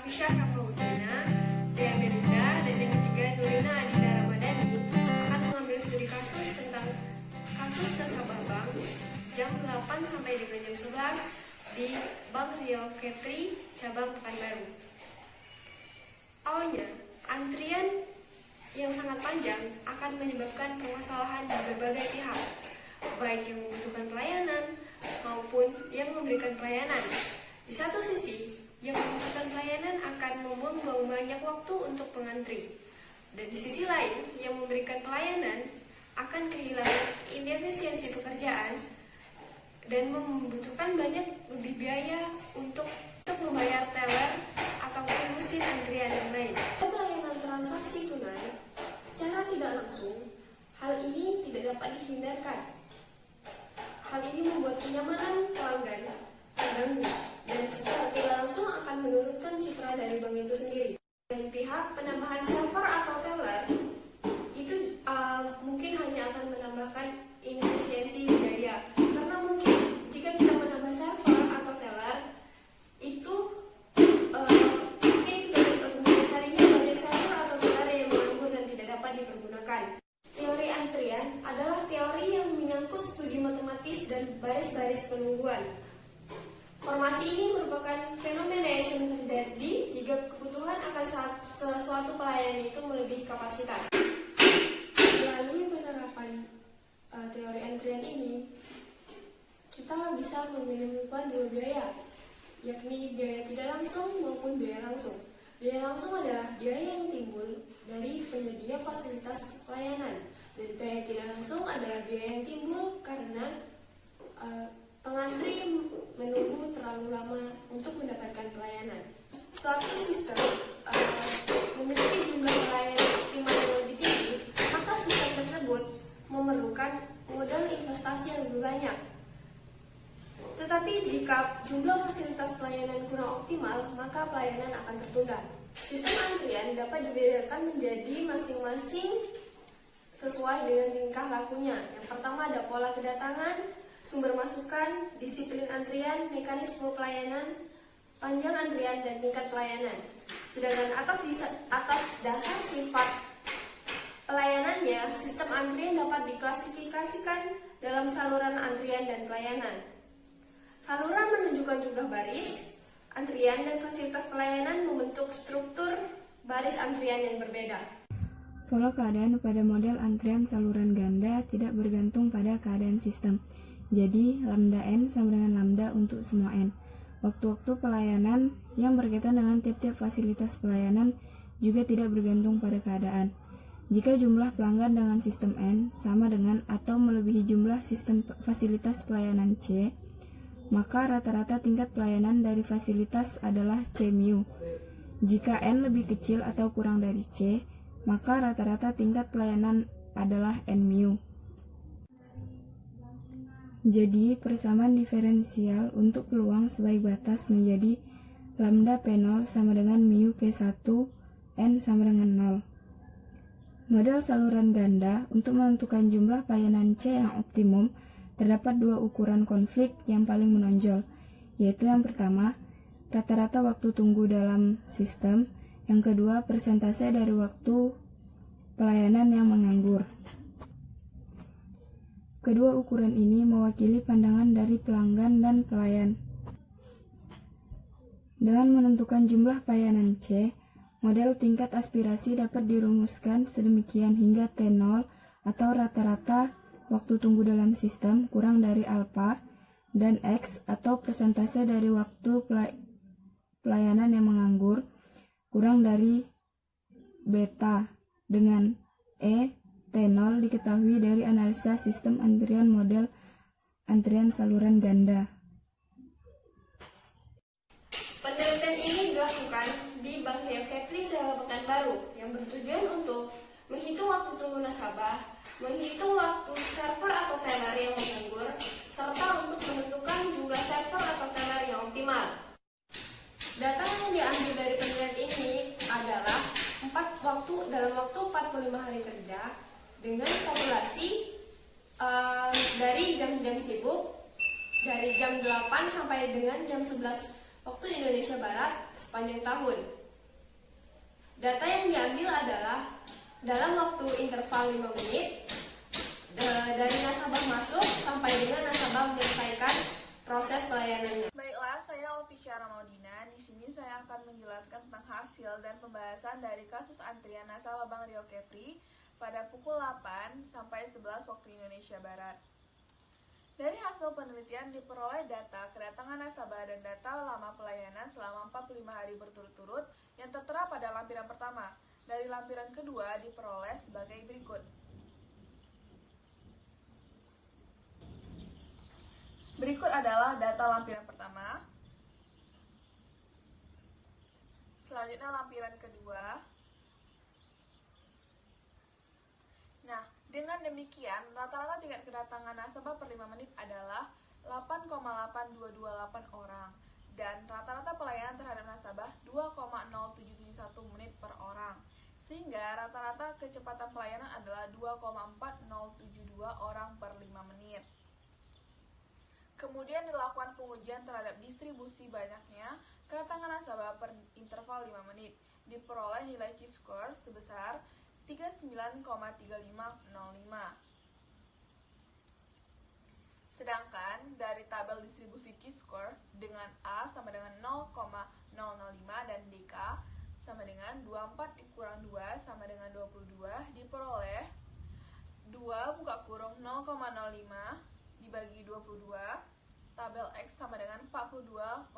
Rafisha Kamaudina, Dea Melinda, dan yang ketiga Nurina Adina Ramadhani akan mengambil studi kasus tentang kasus nasabah bank jam 8 sampai dengan jam 11 di Bank Rio Kepri, cabang Pekanbaru. Awalnya, antrian yang sangat panjang akan menyebabkan permasalahan di berbagai pihak, baik yang membutuhkan pelayanan maupun yang memberikan pelayanan. Di satu sisi, yang membutuhkan pelayanan akan membuang banyak waktu untuk mengantri, dan di sisi lain, yang memberikan pelayanan akan kehilangan inefisiensi pekerjaan dan membutuhkan banyak lebih biaya untuk membayar teller ataupun mesin antrian yang lain. Pelayanan transaksi tunai secara tidak langsung, hal ini tidak dapat dihindarkan. Hal ini membuat kenyamanan pelanggan terganggu dan secara tidak langsung akan menurunkan citra dari bank itu sendiri. Dan pihak penambahan server atau teller itu mungkin hanya akan menambahkan inefisiensi biaya, karena mungkin jika kita menambah server atau teller itu mungkin juga kemudian harinya banyak server atau teller yang menganggur dan tidak dapat dipergunakan. Teori antrian adalah teori yang menyangkut studi matematis dan baris-baris penungguan. Formasi ini merupakan fenomena yang sering terjadi jika kebutuhan akan sesuatu pelayanan itu melebihi kapasitas. Melalui penerapan teori antrian ini, kita bisa menemukan dua biaya, yakni biaya tidak langsung maupun biaya langsung. Biaya langsung adalah biaya yang timbul dari penyedia fasilitas pelayanan, dan biaya tidak langsung adalah biaya yang timbul karena pengantri menunggu terlalu lama untuk mendapatkan pelayanan. Suatu sistem memiliki jumlah pelayanan optimal yang lebih tinggi, maka sistem tersebut memerlukan modal investasi yang lebih banyak. Tetapi jika jumlah fasilitas pelayanan kurang optimal, maka pelayanan akan tertunda. Sistem antrian dapat dibedakan menjadi masing-masing sesuai dengan tingkah lakunya. Yang pertama ada pola kedatangan, sumber masukan, disiplin antrian, mekanisme pelayanan, panjang antrian, dan tingkat pelayanan. Sedangkan atas dasar sifat pelayanannya, sistem antrian dapat diklasifikasikan dalam saluran antrian dan pelayanan. Saluran menunjukkan jumlah baris, antrian, dan fasilitas pelayanan membentuk struktur baris antrian yang berbeda. Pola keadaan pada model antrian saluran ganda tidak bergantung pada keadaan sistem. Jadi, lambda n sama dengan lambda untuk semua n. Waktu-waktu pelayanan yang berkaitan dengan tiap-tiap fasilitas pelayanan juga tidak bergantung pada keadaan. Jika jumlah pelanggan dengan sistem n sama dengan atau melebihi jumlah sistem fasilitas pelayanan c, maka rata-rata tingkat pelayanan dari fasilitas adalah c mu. Jika n lebih kecil atau kurang dari c, maka rata-rata tingkat pelayanan adalah n mu. Jadi, persamaan diferensial untuk peluang sebaik batas menjadi lambda P0 sama dengan mu P1, n sama dengan 0. Model saluran ganda untuk menentukan jumlah pelayanan C yang optimum, terdapat dua ukuran konflik yang paling menonjol, yaitu yang pertama, rata-rata waktu tunggu dalam sistem, yang kedua, persentase dari waktu pelayanan yang menganggur. Kedua ukuran ini mewakili pandangan dari pelanggan dan pelayan. Dengan menentukan jumlah pelayanan C, model tingkat aspirasi dapat dirumuskan sedemikian hingga T0 atau rata-rata waktu tunggu dalam sistem kurang dari alfa, dan X atau persentase dari waktu pelayanan yang menganggur kurang dari beta, dengan T0 diketahui dari analisa sistem antrian model antrian saluran ganda. Penelitian ini dilakukan di Bank Rio Kepri, cabang Pekanbaru, yang bertujuan untuk menghitung waktu tunggu nasabah, menghitung waktu server atau teller yang menganggur, serta untuk menentukan jumlah server atau teller yang optimal. Data yang diambil dari penelitian ini adalah dalam waktu 45 hari kerja dengan populasi dari jam-jam sibuk dari jam 8 sampai dengan jam 11 waktu Indonesia Barat sepanjang tahun. Data yang diambil adalah dalam waktu interval 5 menit dari nasabah masuk sampai dengan nasabah menyelesaikan proses pelayanannya. Baiklah, saya Ofisyara Maudina. Di sini saya akan menjelaskan tentang hasil dan pembahasan dari kasus antrian nasabah Bank Rio Kepri pada pukul 8 sampai 11 waktu Indonesia Barat. Dari hasil penelitian diperoleh data kedatangan nasabah dan data lama pelayanan selama 45 hari berturut-turut yang tertera pada lampiran pertama. Dari lampiran kedua diperoleh sebagai berikut. Berikut adalah data lampiran pertama. Selanjutnya lampiran kedua. Nah, dengan demikian, rata-rata tingkat kedatangan nasabah per 5 menit adalah 8,8228 orang. Dan rata-rata pelayanan terhadap nasabah 2,0771 menit per orang. Sehingga rata-rata kecepatan pelayanan adalah 2,4072 orang per 5 menit. Kemudian dilakukan pengujian terhadap distribusi banyaknya kedatangan nasabah per interval 5 menit. Diperoleh nilai C-score sebesar 39,3505. Sedangkan dari tabel distribusi C-score dengan A sama dengan 0,005 dan DK sama dengan 24 dikurang 2 sama dengan 22 diperoleh 2 buka kurung 0,05 dibagi 22, tabel X sama dengan 42,796.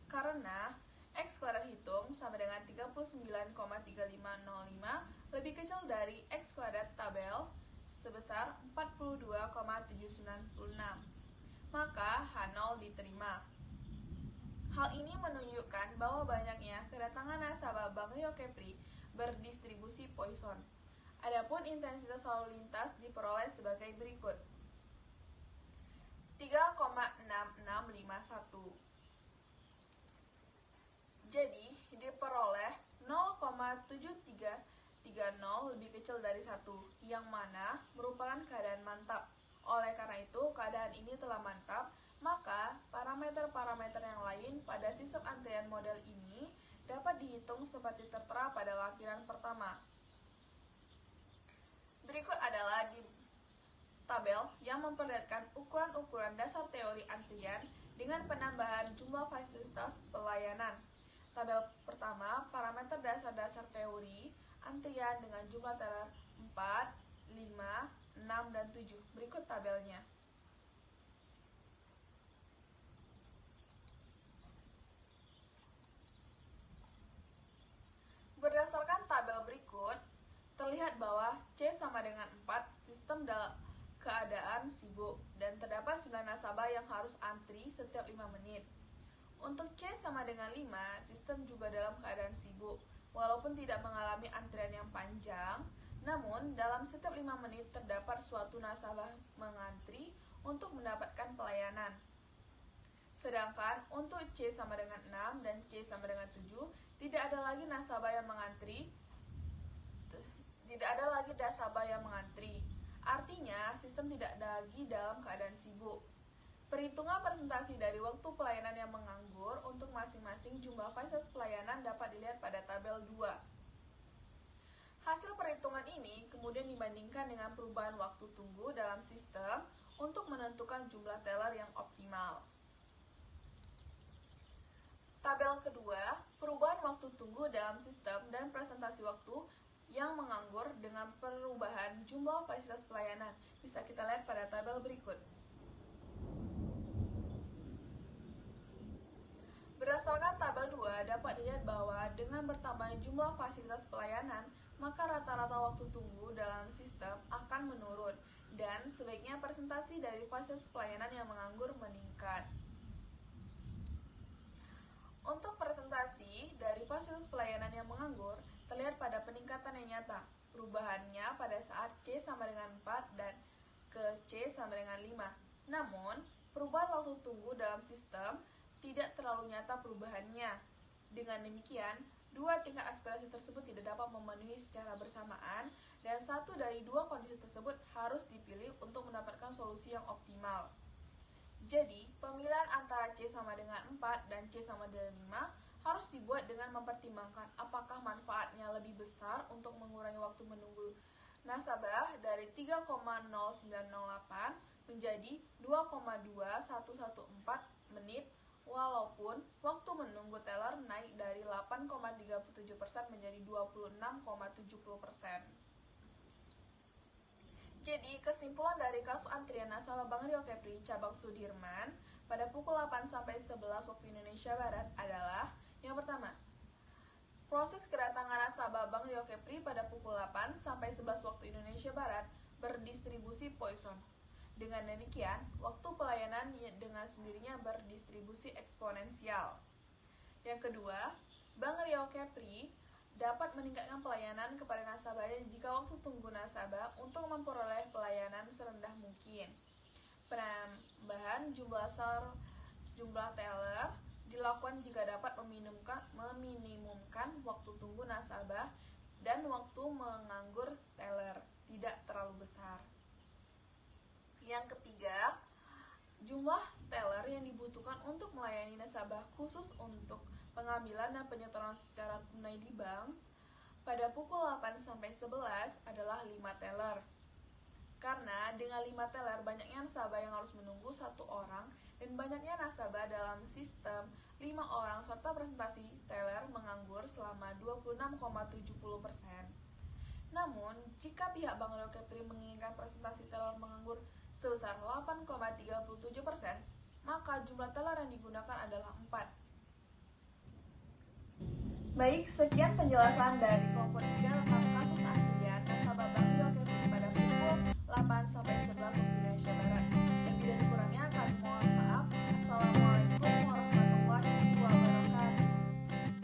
Karena X kuadrat hitung sama dengan 39,3505 lebih kecil dari X kuadrat tabel sebesar 42,796. Maka H0 diterima. Hal ini menunjukkan bahwa banyaknya kedatangan nasabah Bank Rio Kepri berdistribusi Poisson. Adapun intensitas lalu lintas diperoleh sebagai berikut. 3,6651. Jadi, diperoleh 0,7330 lebih kecil dari 1, yang mana merupakan keadaan mantap. Oleh karena itu, keadaan ini telah mantap, maka parameter-parameter yang lain pada sistem antrian model ini dapat dihitung seperti tertera pada lampiran pertama. Berikut adalah di tabel yang memperlihatkan ukuran-ukuran dasar teori antrian dengan penambahan jumlah fasilitas pelayanan. Tabel pertama, parameter dasar-dasar teori antrian dengan jumlah teller 4, 5, 6, dan 7. Berikut tabelnya. Berdasarkan tabel berikut, terlihat bahwa C sama dengan 4, sistem dalam keadaan sibuk, dan terdapat 9 nasabah yang harus antri setiap 5 menit. Untuk C sama dengan 5, sistem juga dalam keadaan sibuk, walaupun tidak mengalami antrian yang panjang, namun dalam setiap 5 menit terdapat suatu nasabah mengantri untuk mendapatkan pelayanan. Sedangkan untuk C sama dengan 6 dan C sama dengan 7, tidak ada lagi nasabah yang mengantri. Artinya, sistem tidak lagi dalam keadaan sibuk. Perhitungan presentasi dari waktu pelayanan yang menganggur untuk masing-masing jumlah fasilitas pelayanan dapat dilihat pada tabel 2. Hasil perhitungan ini kemudian dibandingkan dengan perubahan waktu tunggu dalam sistem untuk menentukan jumlah teller yang optimal. Tabel kedua, perubahan waktu tunggu dalam sistem dan presentasi waktu yang menganggur dengan perubahan jumlah fasilitas pelayanan. Bisa kita lihat pada tabel berikut. Berdasarkan tabel 2, dapat dilihat bahwa dengan bertambahnya jumlah fasilitas pelayanan, maka rata-rata waktu tunggu dalam sistem akan menurun, dan sebaiknya presentasi dari fasilitas pelayanan yang menganggur meningkat. Untuk presentasi dari fasilitas pelayanan yang menganggur, terlihat pada peningkatan yang nyata. Perubahannya pada saat C sama dengan 4 dan ke C sama dengan 5. Namun, perubahan waktu tunggu dalam sistem tidak terlalu nyata perubahannya. Dengan demikian, dua tingkat aspirasi tersebut tidak dapat memenuhi secara bersamaan, dan satu dari dua kondisi tersebut harus dipilih untuk mendapatkan solusi yang optimal. Jadi, pemilihan antara C sama dengan 4 dan C sama dengan 5 harus dibuat dengan mempertimbangkan apakah manfaatnya lebih besar untuk mengurangi waktu menunggu nasabah dari 3,0908 menjadi 2,2114 menit, walaupun waktu menunggu teller naik dari 8,37% menjadi 26,70%. Jadi, kesimpulan dari kasus antrian nasabah Bank Rio Kepri cabang Sudirman pada pukul 8 sampai 11 waktu Indonesia Barat adalah yang pertama, proses kedatangan nasabah Bank Rio Kepri pada pukul 8 sampai 11 waktu Indonesia Barat berdistribusi Poisson. Dengan demikian, waktu pelayanan dengan sendirinya berdistribusi eksponensial. Yang kedua, Bank Rio Kepri dapat meningkatkan pelayanan kepada nasabahnya jika waktu tunggu nasabah untuk memperoleh pelayanan serendah mungkin. Penambahan jumlah teller dilakukan jika dapat meminimumkan waktu tunggu nasabah dan waktu menganggur teller tidak terlalu besar. Yang ketiga, jumlah teller yang dibutuhkan untuk melayani nasabah khusus untuk pengambilan dan penyetoran secara tunai di bank pada pukul 8 sampai 11 adalah 5 teller. Karena dengan 5 teller banyaknya nasabah yang harus menunggu 1 orang dan banyaknya nasabah dalam sistem 5 orang serta presentasi teller menganggur selama 26,70%. Namun, jika pihak Bank Rio Kepri menginginkan presentasi teller menganggur sebesar 8,37%, maka jumlah teller yang digunakan adalah 4. Baik, sekian penjelasan dari kelompok 3 tentang kasus antrian nasabah Bank Rio Kepri pada pukul 8 sampai 11 waktu Indonesia Barat.